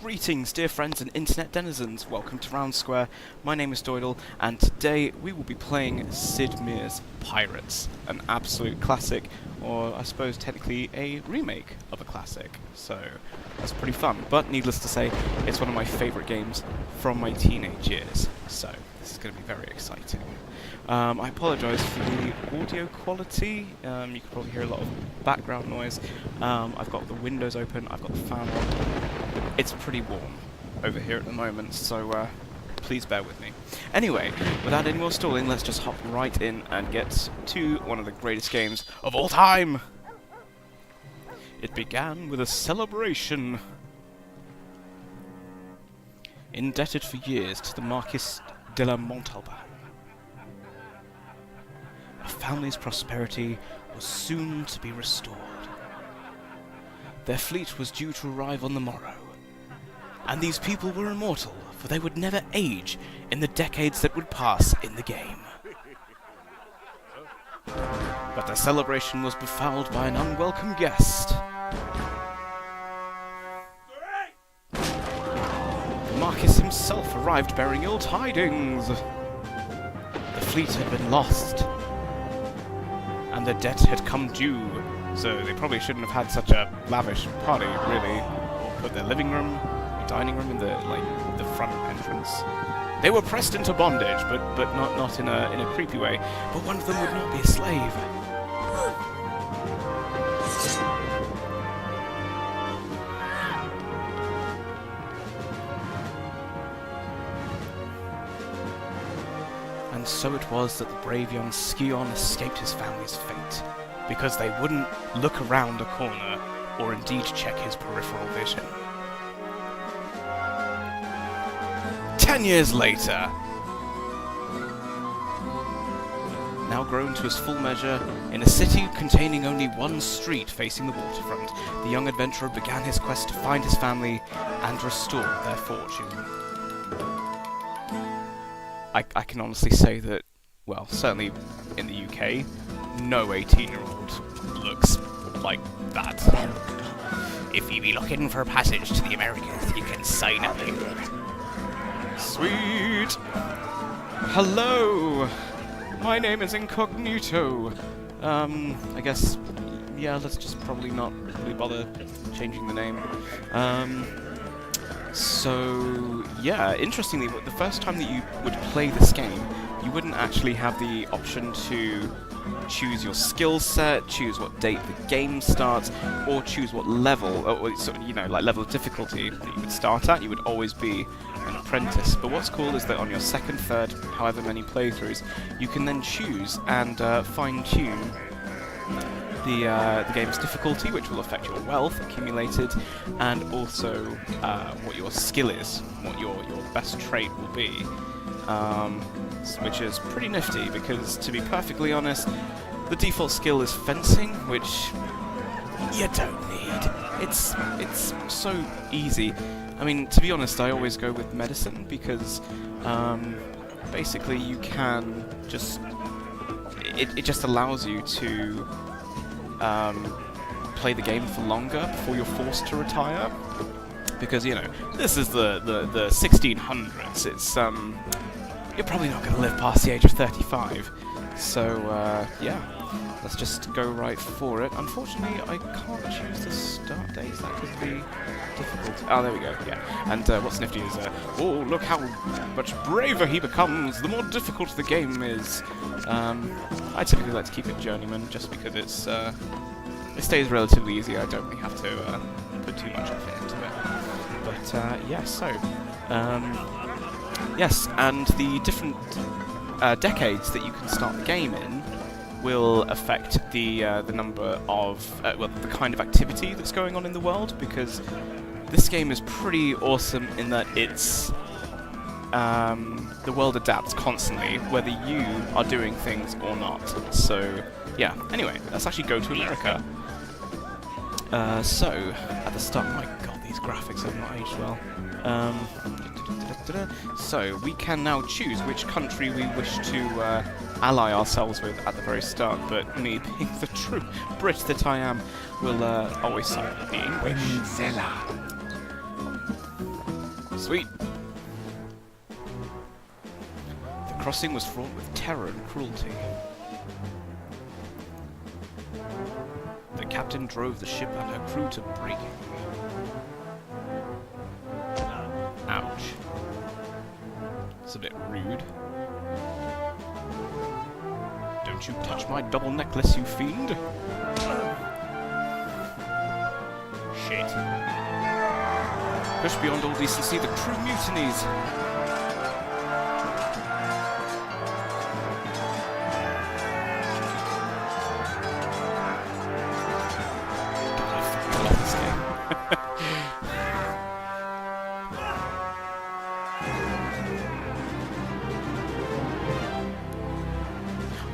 Greetings, dear friends and internet denizens. Welcome to RoundSquare. My name is Doydle, and today we will be playing Sid Meier's Pirates, an absolute classic, or I suppose technically a remake of a classic. So that's pretty fun. But needless to say, it's one of my favourite games from my teenage years. So this is going to be very exciting. I apologise for the audio quality. You can probably hear a lot of background noise. I've got the windows open, I've got the fan on. It's pretty warm over here at the moment, so please bear with me. Anyway, without any more stalling, let's just hop right in and get to one of the greatest games of all time! It began with a celebration. Indebted for years to the Marquis de la Montalban, a family's prosperity was soon to be restored. Their fleet was due to arrive on the morrow, and these people were immortal, for they would never age in the decades that would pass in the game. But the celebration was befouled by an unwelcome guest. The Marquis himself arrived bearing ill tidings. The fleet had been lost, and the debt had come due, so they probably shouldn't have had such a lavish party, really. Put their living room, dining room in the front entrance. They were pressed into bondage, but not in a creepy way. But one of them would not be a slave. And so it was that the brave young Scion escaped his family's fate, because they wouldn't look around a corner or indeed check his peripheral vision. 10 years later, now grown to his full measure, in a city containing only one street facing the waterfront, the young adventurer began his quest to find his family and restore their fortune. I can honestly say that, well, certainly in the UK, no 18-year-old looks like that. If you be looking for a passage to the Americas, you can sign up here. Sweet! Hello! My name is Incognito. I guess, yeah, let's just probably not really bother changing the name. So, yeah, interestingly, the first time that you would play this game, you wouldn't actually have the option to choose your skill set, choose what date the game starts, or choose what level, or sort of, like level of difficulty that you would start at. You would always be an apprentice. But what's cool is that on your second, third, however many playthroughs, you can then choose and fine-tune the game's difficulty, which will affect your wealth accumulated, and also what your skill is, what your best trait will be. Which is pretty nifty, because to be perfectly honest, the default skill is fencing, which you don't need. It's so easy. I mean, to be honest, I always go with medicine, because basically you can just... It just allows you to play the game for longer before you're forced to retire. Because, this is the 1600s. It's, you're probably not going to live past the age of 35. So, yeah, let's just go right for it. Unfortunately, I can't choose the start date. That could be difficult. Oh, there we go, yeah. And what's nifty is, oh, look how much braver he becomes, the more difficult the game is. I typically like to keep it journeyman, just because it stays relatively easy. I don't really have to put too much effort into it. But, yeah, so... yes, and the different decades that you can start the game in will affect the number of, well, the kind of activity that's going on in the world, because this game is pretty awesome in that it's, the world adapts constantly, whether you are doing things or not. So, yeah, anyway, let's actually go to America. So, at the start, my god, these graphics have not aged well. So, we can now choose which country we wish to ally ourselves with at the very start, but me, being the true Brit that I am, will always side with the English. Sweet. The crossing was fraught with terror and cruelty. The captain drove the ship and her crew to breaking. Ouch. It's a bit rude. Don't you touch my double necklace, you fiend! Shit. Push beyond all decency, the crew mutinies! God, I fucking love this game.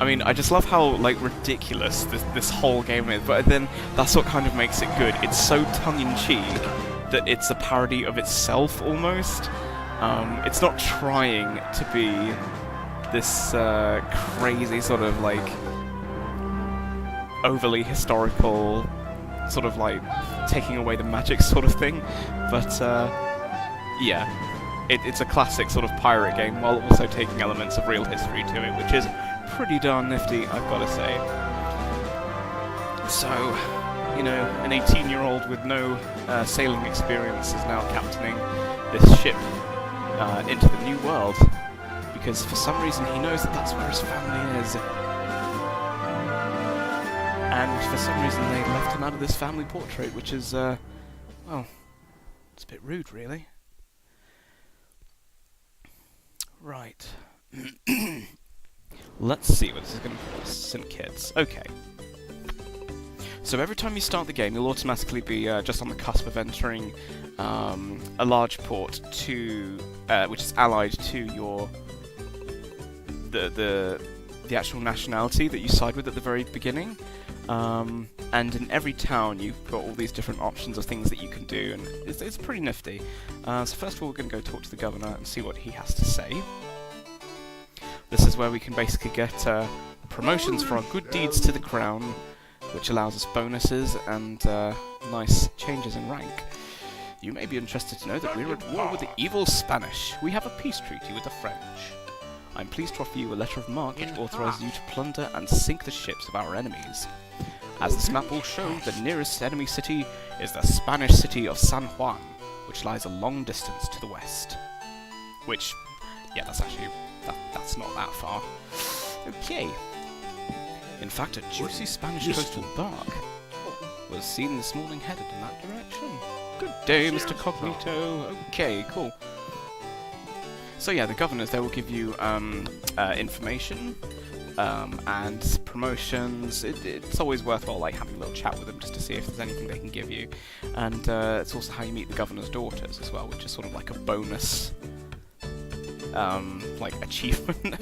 I mean, I just love how, like, ridiculous this whole game is, but then that's what kind of makes it good. It's so tongue-in-cheek that it's a parody of itself, almost. It's not trying to be this crazy sort of, like, overly historical, sort of, like, taking away the magic sort of thing, but, yeah. It's a classic sort of pirate game, while also taking elements of real history to it, which is pretty darn nifty, I've got to say. So, you know, an 18-year-old with no sailing experience is now captaining this ship into the new world, because for some reason he knows that that's where his family is. And for some reason they left him out of this family portrait, which is, well, it's a bit rude, really. Right. Let's see what this is going to put us. St. Kitts. Okay. So every time you start the game, you'll automatically be just on the cusp of entering a large port to, which is allied to your the actual nationality that you side with at the very beginning. And in every town, you've got all these different options of things that you can do, and it's pretty nifty. So first of all, we're going to go talk to the governor and see what he has to say. This is where we can basically get promotions for our good deeds to the crown, which allows us bonuses and nice changes in rank. You may be interested to know that we're at war with the evil Spanish. We have a peace treaty with the French. I'm pleased to offer you a letter of marque which authorizes you to plunder and sink the ships of our enemies. As this map will show, the nearest enemy city is the Spanish city of San Juan, which lies a long distance to the west. Which, yeah, that's actually... That's not that far. Okay. In fact, a juicy Spanish coastal bark was seen this morning headed in that direction. Good day, Mr. Cognito. Okay, cool. So yeah, the governors, they will give you information and promotions. It's always worthwhile like having a little chat with them just to see if there's anything they can give you. And it's also how you meet the governor's daughters as well, which is sort of like a bonus like achievement,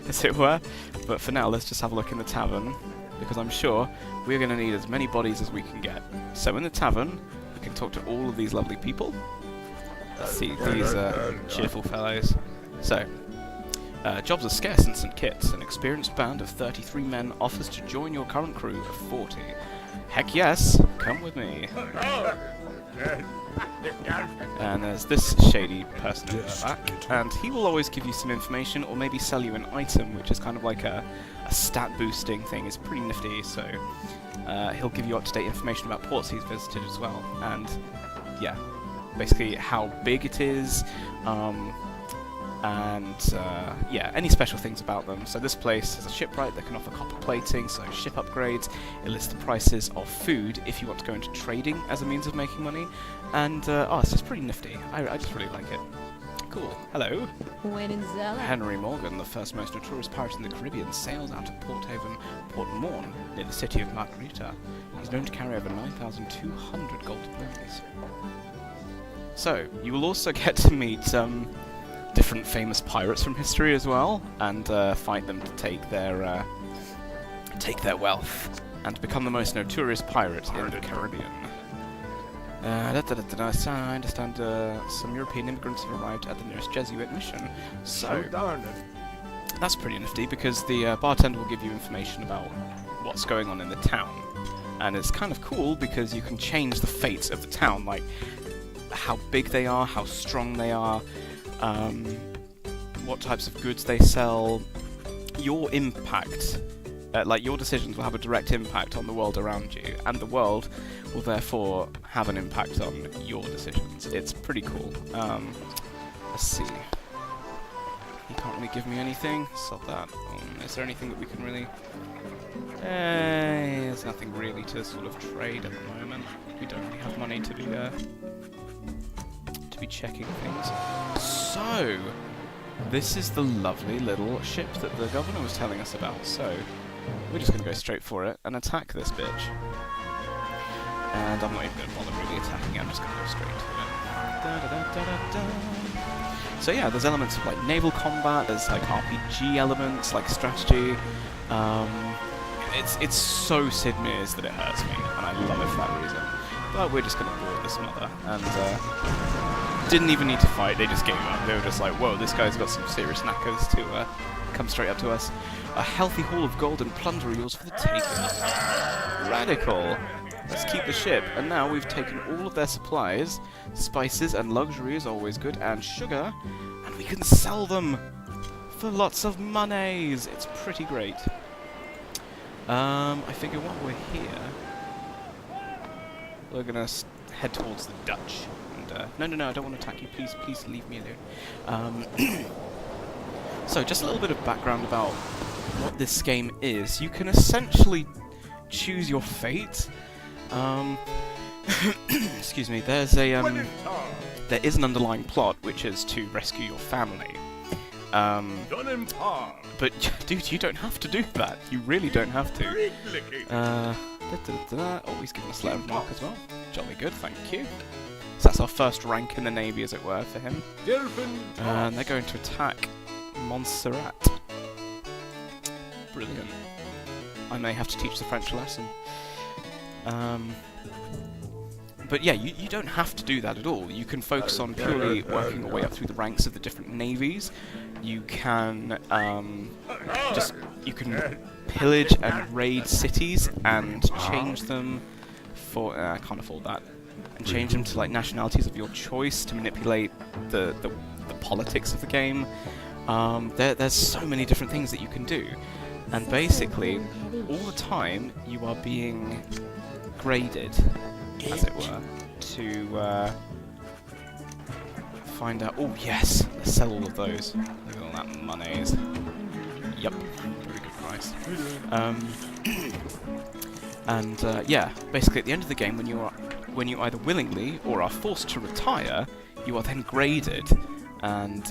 as it were. But for now, let's just have a look in the tavern, because I'm sure we're going to need as many bodies as we can get. So in the tavern, we can talk to all of these lovely people. Let's see, these cheerful fellows. So, jobs are scarce in St. Kitts. An experienced band of 33 men offers to join your current crew of 40. Heck yes, come with me. And there's this shady person in the back, and he will always give you some information, or maybe sell you an item, which is kind of like a stat boosting thing. It's pretty nifty, so he'll give you up-to-date information about ports he's visited as well, and yeah, basically how big it is, and yeah, any special things about them. So this place is a shipwright that can offer copper plating, so ship upgrades. It lists the prices of food if you want to go into trading as a means of making money, and oh, it's just pretty nifty. I just really like it. Cool. Hello. Henry Morgan, the first most notorious pirate in the Caribbean, sails out of Port Haven, Port Morn, near the city of Margarita. He's known to carry over 9,200 gold doubloons. So, you will also get to meet different famous pirates from history as well, and fight them to take their wealth and become the most notorious pirate in the Caribbean. I understand some European immigrants have arrived at the nearest Jesuit mission. So that's pretty nifty, because the bartender will give you information about what's going on in the town, and it's kind of cool because you can change the fate of the town. Like, how big they are, how strong they are, what types of goods they sell. Your impact, like your decisions will have a direct impact on the world around you, and the world will therefore have an impact on your decisions. It's pretty cool. Let's see. He can't really give me anything. Stop that. Is there anything that we can really... there's nothing really to sort of trade at the moment. We don't really have money to be checking things. So, this is the lovely little ship that the governor was telling us about. So, we're just going to go straight for it and attack this bitch. And I'm not even going to bother really attacking it. I'm just going to go straight to it. So yeah, there's elements of like naval combat, there's like RPG elements, like strategy. It's so Sid Meier's that it hurts me, and I love it for that reason. But we're just gonna board this mother, and didn't even need to fight, they just gave up. They were just like, whoa, this guy's got some serious knackers to come straight up to us. A healthy haul of gold and plunder are yours for the taking. Radical! Let's keep the ship, and now we've taken all of their supplies. Spices and luxury is always good, and sugar, and we can sell them for lots of monies. It's pretty great. I figure while we're here, we're gonna head towards the Dutch. And, no, I don't want to attack you. Please leave me alone. So, just a little bit of background about what this game is. You can essentially choose your fate. Excuse me. There's a there is an underlying plot, which is to rescue your family. But dude, you don't have to do that. You really don't have to. Always giving us letter of marque as well. Jolly good, thank you. So that's our first rank in the navy, as it were, for him. And they're going to attack Montserrat. Brilliant. I may have to teach the French a lesson. But yeah, you don't have to do that at all. You can focus on purely working your way up through the ranks of the different navies. You can you can pillage and raid cities and change them for I can't afford that. And change them to like nationalities of your choice to manipulate the politics of the game. There's so many different things that you can do, and basically all the time you are being graded, as it were, to find out. Oh yes, let's sell all of those. Look at all that monies. Yep, very good price. Yeah, basically at the end of the game, when you either willingly or are forced to retire, you are then graded, and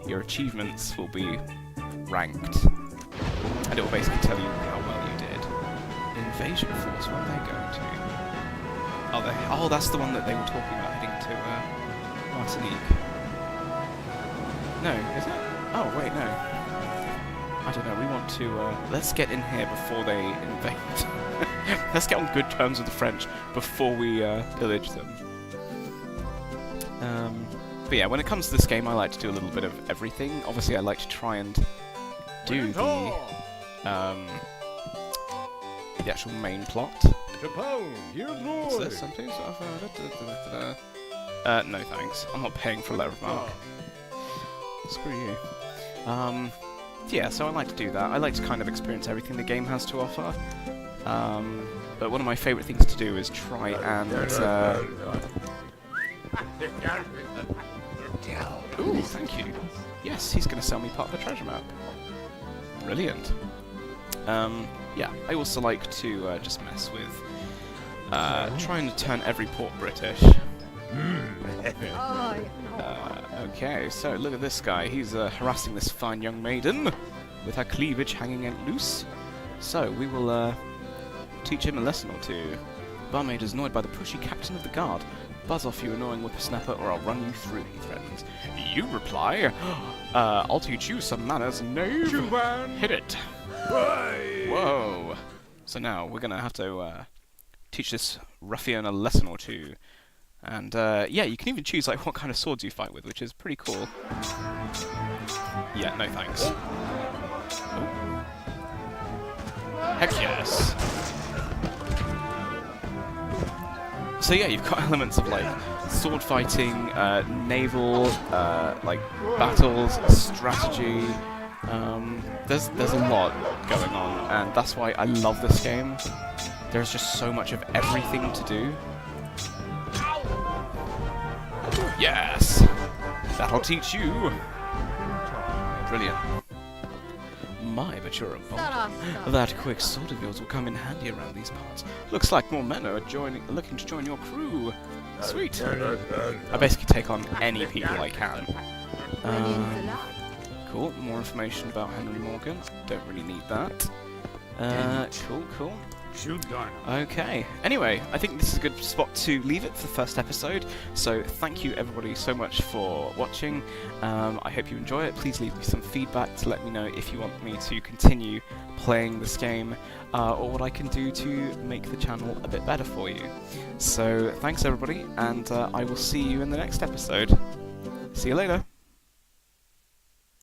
your achievements will be ranked, and it will basically tell you how well you did. Invasion force, where are they going to? Oh, that's the one that they were talking about heading to Martinique. No, is it? Oh, wait, no. I don't know, we want to, let's get in here before they invade. Let's get on good terms with the French before we pillage them. But yeah, when it comes to this game, I like to do a little bit of everything. Obviously, I like to try and do the actual main plot. What's this? No thanks. I'm not paying for a letter of marque. Screw you. Yeah, so I like to do that. I like to kind of experience everything the game has to offer. But one of my favourite things to do is try and... Ooh, thank you. Yes, he's going to sell me part of the treasure map. Brilliant. Yeah, I also like to just mess with trying to turn every port British. Okay, so look at this guy. He's harassing this fine young maiden with her cleavage hanging out loose. So we will teach him a lesson or two. The barmaid is annoyed by the pushy captain of the guard. Buzz off, you annoying whippersnapper, or I'll run you through, he threatens. You reply, I'll teach you some manners, knave. Hit it. Whoa. So now we're gonna have to teach this ruffian a lesson or two. And yeah, you can even choose like what kind of swords you fight with, which is pretty cool. Yeah, no thanks. Oh. Heck yes. So yeah, you've got elements of like sword fighting, naval, like battles, strategy. There's a lot going on, and that's why I love this game. There's just so much of everything to do. Yes! That'll teach you! Brilliant. My, but you're a bot. That quick sword of yours will come in handy around these parts. Looks like more men are looking to join your crew. Sweet. I basically take on any people I can. Cool. More information about Henry Morgan. Don't really need that. Cool. Okay. Anyway, I think this is a good spot to leave it for the first episode. So thank you everybody so much for watching. I hope you enjoy it. Please leave me some feedback to let me know if you want me to continue playing this game, or what I can do to make the channel a bit better for you. So thanks everybody, and I will see you in the next episode. See you later.